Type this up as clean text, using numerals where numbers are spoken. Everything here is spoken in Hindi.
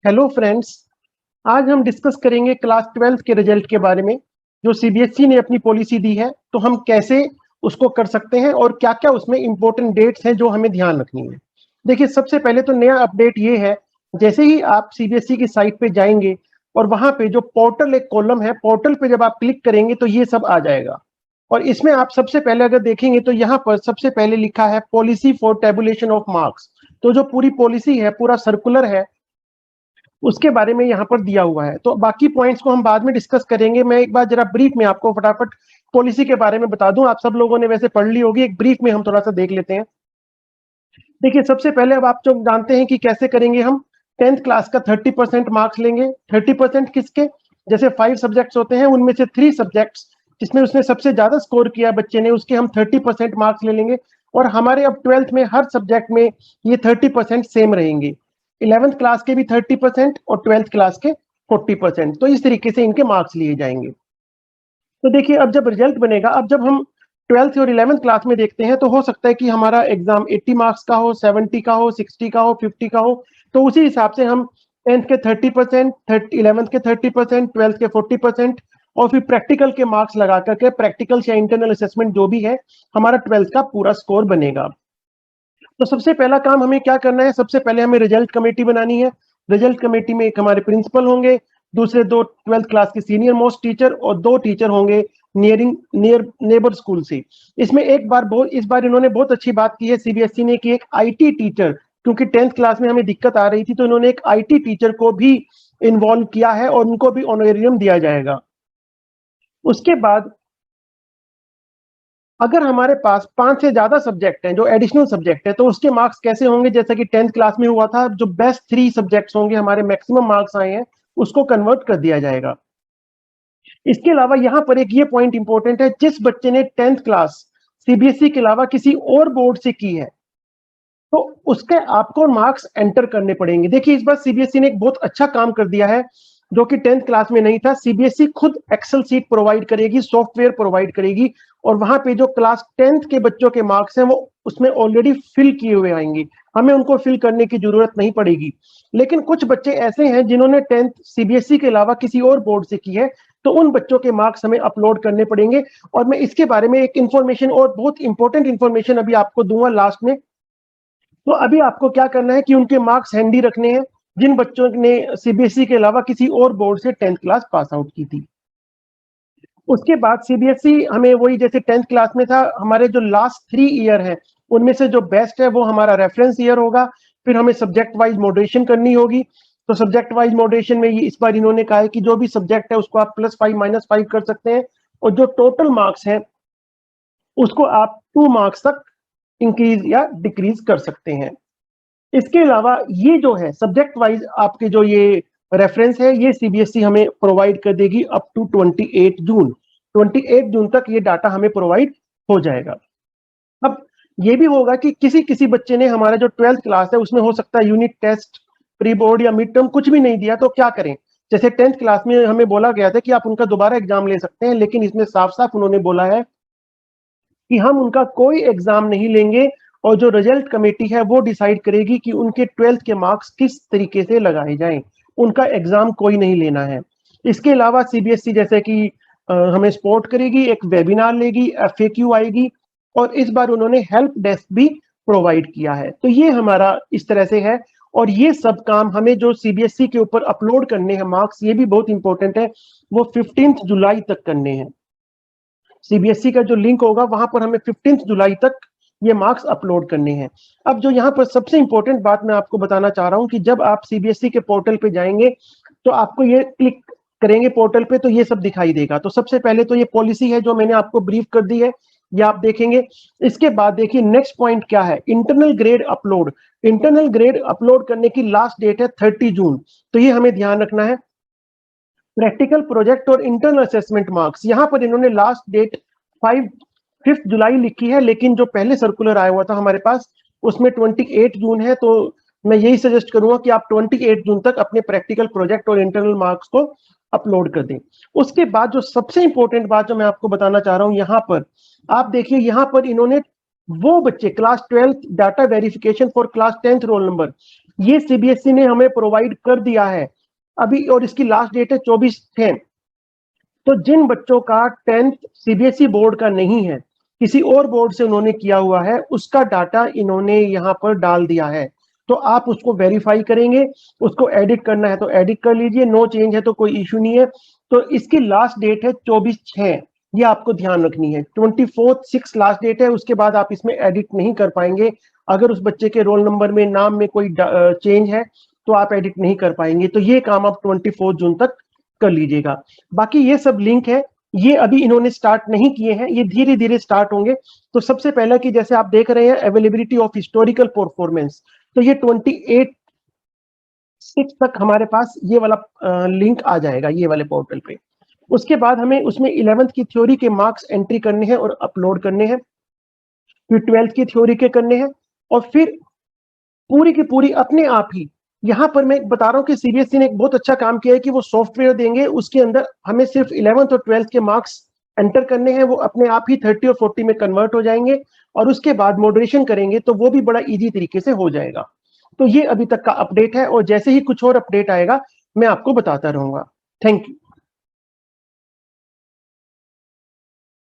हेलो फ्रेंड्स, आज हम डिस्कस करेंगे क्लास 12th के रिजल्ट के बारे में। जो सीबीएसई ने अपनी पॉलिसी दी है, तो हम कैसे उसको कर सकते हैं और क्या क्या उसमें इंपॉर्टेंट डेट्स हैं जो हमें ध्यान रखनी है। देखिए, सबसे पहले तो नया अपडेट ये है, जैसे ही आप सीबीएसई की साइट पे जाएंगे और वहां पे जो पोर्टल एक कॉलम है, पोर्टल पे जब आप क्लिक करेंगे तो ये सब आ जाएगा। और इसमें आप सबसे पहले अगर देखेंगे तो यहाँ पर सबसे पहले लिखा है policy for tabulation of marks. तो जो पूरी पॉलिसी है, पूरा सर्कुलर है, उसके बारे में यहाँ पर दिया हुआ है। तो बाकी पॉइंट्स को हम बाद में डिस्कस करेंगे। मैं एक बार जरा ब्रीफ में आपको फटाफट पॉलिसी के बारे में बता दूं। आप सब लोगों ने वैसे पढ़ ली होगी, एक ब्रीफ में हम थोड़ा सा देख लेते हैं। देखिए, सबसे पहले अब आप जो जानते हैं कि कैसे करेंगे हम 10th क्लास का 30% मार्क्स लेंगे। 30% किसके? जैसे 5 सब्जेक्ट्स होते हैं, उनमें से 3 सब्जेक्ट्स जिसमें उसने सबसे ज्यादा स्कोर किया बच्चे ने, उसके हम 30% मार्क्स ले लेंगे। और हमारे अब 12th में हर सब्जेक्ट में ये 30% सेम रहेंगे। 11th क्लास के भी 30% और 12th क्लास के 40%। तो इस तरीके से इनके मार्क्स लिए जाएंगे। तो देखिए, अब जब रिजल्ट बनेगा, अब जब हम 12th और 11th क्लास में देखते हैं, तो हो सकता है कि हमारा एग्जाम 80 मार्क्स का हो, 70 का हो, 60 का हो, 50 का हो। तो उसी हिसाब से हम 10th के 30%, 11th के 30%, 12th के 40% और फिर प्रैक्टिकल के मार्क्स लगा करके, प्रैक्टिकल या इंटरनल असेसमेंट जो भी है, हमारा 12th का पूरा स्कोर बनेगा। तो सबसे पहला काम हमें क्या करना है? सबसे पहले हमें रिजल्ट कमेटी बनानी है। रिजल्ट कमेटी में एक हमारे प्रिंसिपल होंगे, दूसरे 2 12th क्लास के सीनियर मोस्ट टीचर और 2 टीचर होंगे नेबर स्कूल से। इसमें इस बार इन्होंने बहुत अच्छी बात की है सीबीएसई ने, कि एक आईटी टीचर, क्योंकि 10th क्लास में हमें दिक्कत आ रही थी, तो इन्होंने एक आईटी टीचर को भी इन्वॉल्व किया है और उनको भी ऑनरेरियम दिया जाएगा। उसके बाद अगर हमारे पास 5 से ज्यादा सब्जेक्ट हैं, जो एडिशनल सब्जेक्ट है, तो उसके मार्क्स कैसे होंगे? जैसा कि 10th क्लास में हुआ था, जो बेस्ट 3 सब्जेक्ट्स होंगे, हमारे मैक्सिमम मार्क्स आए हैं, उसको कन्वर्ट कर दिया जाएगा। इसके अलावा यहाँ पर एक ये पॉइंट इंपॉर्टेंट है, जिस बच्चे ने 10th क्लास सीबीएसई के अलावा किसी और बोर्ड से की है, तो उसके आपको मार्क्स एंटर करने पड़ेंगे। देखिए, इस बार सीबीएसई ने एक बहुत अच्छा काम कर दिया है, जो कि 10th क्लास में नहीं था। सीबीएसई खुद एक्सेल सीट प्रोवाइड करेगी, सॉफ्टवेयर प्रोवाइड करेगी, और वहां पे जो क्लास 10th के बच्चों के मार्क्स हैं, वो उसमें ऑलरेडी फिल किए हुए आएंगे। हमें उनको फिल करने की जरूरत नहीं पड़ेगी। लेकिन कुछ बच्चे ऐसे हैं जिन्होंने 10th सीबीएसई के अलावा किसी और बोर्ड से की है, तो उन बच्चों के मार्क्स हमें अपलोड करने पड़ेंगे। और मैं इसके बारे में एक इंफॉर्मेशन, और बहुत इंपॉर्टेंट इंफॉर्मेशन अभी आपको दूंगा लास्ट में। तो अभी आपको क्या करना है कि उनके मार्क्स हैंडी रखने हैं, जिन बच्चों ने सीबीएसई के अलावा किसी और बोर्ड से 10th क्लास पास आउट की थी। उसके बाद सीबीएसई हमें वही, जैसे 10th क्लास में था, हमारे जो लास्ट 3 ईयर है, उनमें से जो बेस्ट है वो हमारा रेफरेंस ईयर होगा। फिर हमें सब्जेक्ट वाइज मॉडरेशन करनी होगी। तो सब्जेक्ट वाइज मॉडरेशन में ये इस बार इन्होंने कहा है कि जो भी सब्जेक्ट है उसको आप +5 -5 कर सकते हैं, और जो टोटल मार्क्स है उसको आप 2 मार्क्स तक इंक्रीज या डिक्रीज कर सकते हैं। इसके अलावा ये जो है सब्जेक्ट वाइज आपके जो ये रेफरेंस है, ये सीबीएसई हमें प्रोवाइड कर देगी अप टू 28 जून। 28 जून तक ये डाटा हमें प्रोवाइड हो जाएगा। अब ये भी होगा कि किसी किसी बच्चे ने, हमारा जो 12th क्लास है उसमें हो सकता है यूनिट टेस्ट, प्री बोर्ड या मिड टर्म कुछ भी नहीं दिया, तो क्या करें? जैसे 10th क्लास में हमें बोला गया था कि आप उनका दोबारा एग्जाम ले सकते हैं, लेकिन इसमें साफ साफ उन्होंने बोला है कि हम उनका कोई एग्जाम नहीं लेंगे, और जो रिजल्ट कमेटी है वो डिसाइड करेगी कि उनके 12th के मार्क्स किस तरीके से लगाए जाएं। उनका एग्जाम कोई नहीं लेना है। इसके अलावा सीबीएसई जैसे कि हमें सपोर्ट करेगी, एक वेबिनार लेगी, एफएक्यू आएगी, और इस बार उन्होंने हेल्प डेस्क भी प्रोवाइड किया है। तो ये हमारा इस तरह से है। और ये सब काम हमें जो सीबीएसई के ऊपर अपलोड करने हैं मार्क्स, ये भी बहुत इंपॉर्टेंट है, वो 15 जुलाई तक करने हैं। सीबीएसई का जो लिंक होगा वहां पर हमें 15 जुलाई तक ये मार्क्स अपलोड करने हैं। अब जो यहाँ पर सबसे इंपॉर्टेंट बात मैं आपको बताना चाह रहा हूँ, कि जब आप सीबीएसई के पोर्टल पे जाएंगे, तो आपको ये क्लिक करेंगे पोर्टल पे, तो ये सब दिखाई देगा। तो सबसे पहले तो ये पॉलिसी है जो मैंने आपको ब्रीफ कर दी है, ये आप देखेंगे। इसके बाद देखिए नेक्स्ट पॉइंट क्या है, internal grade upload. Internal grade upload करने की लास्ट डेट है 30 जून। तो ये हमें ध्यान रखना है। प्रैक्टिकल प्रोजेक्ट और इंटरनल असेसमेंट मार्क्स, यहां पर इन्होंने लास्ट डेट 5 जुलाई लिखी है, लेकिन जो पहले सर्कुलर आया हुआ था हमारे पास, उसमें 28 जून है। तो मैं यही सजेस्ट करूंगा कि आप 28 जून तक अपने प्रैक्टिकल प्रोजेक्ट और इंटरनल मार्क्स को अपलोड कर दें। उसके बाद जो सबसे इंपॉर्टेंट बात जो मैं आपको बताना चाह रहा हूं, यहां पर आप देखिए, यहां पर इन्होंने वो बच्चे class 12th data verification for class 10th roll number, ये सीबीएसई ने हमें प्रोवाइड कर दिया है अभी, और इसकी लास्ट डेट है 24/6। तो जिन बच्चों का 10th सीबीएसई बोर्ड का नहीं है, किसी और बोर्ड से उन्होंने किया हुआ है, उसका डाटा इन्होंने यहाँ पर डाल दिया है। तो आप उसको वेरीफाई करेंगे, उसको एडिट करना है तो एडिट कर लीजिए, नो चेंज है तो कोई इश्यू नहीं है। तो इसकी लास्ट डेट है 24/6, ये आपको ध्यान रखनी है। 24/6 लास्ट डेट है, उसके बाद आप इसमें एडिट नहीं कर पाएंगे। अगर उस बच्चे के रोल नंबर में, नाम में कोई चेंज है तो आप एडिट नहीं कर पाएंगे। तो ये काम आप 24 जून तक कर लीजिएगा। बाकी ये सब लिंक है, ये अभी इन्होंने स्टार्ट नहीं किए हैं, ये धीरे धीरे स्टार्ट होंगे। तो सबसे पहला कि जैसे आप देख रहे हैं अवेलेबिलिटी ऑफ हिस्टोरिकल परफॉर्मेंस, तो ये 28/6 तक हमारे पास ये वाला लिंक आ जाएगा ये वाले पोर्टल पे। उसके बाद हमें उसमें 11th की थ्योरी के मार्क्स एंट्री करने हैं और अपलोड करने हैं, फिर 12th की थ्योरी के करने हैं, और फिर पूरी की पूरी अपने आप ही, यहाँ पर मैं बता रहा हूँ कि सीबीएसई ने एक बहुत अच्छा काम किया है कि वो सॉफ्टवेयर देंगे, उसके अंदर हमें सिर्फ 11th और 12th के मार्क्स एंटर करने हैं, वो अपने आप ही 30 और 40 में कन्वर्ट हो जाएंगे, और उसके बाद मॉडरेशन करेंगे तो वो भी बड़ा इजी तरीके से हो जाएगा। तो ये अभी तक का अपडेट है, और जैसे ही कुछ और अपडेट आएगा मैं आपको बताता रहूंगा। Thank you.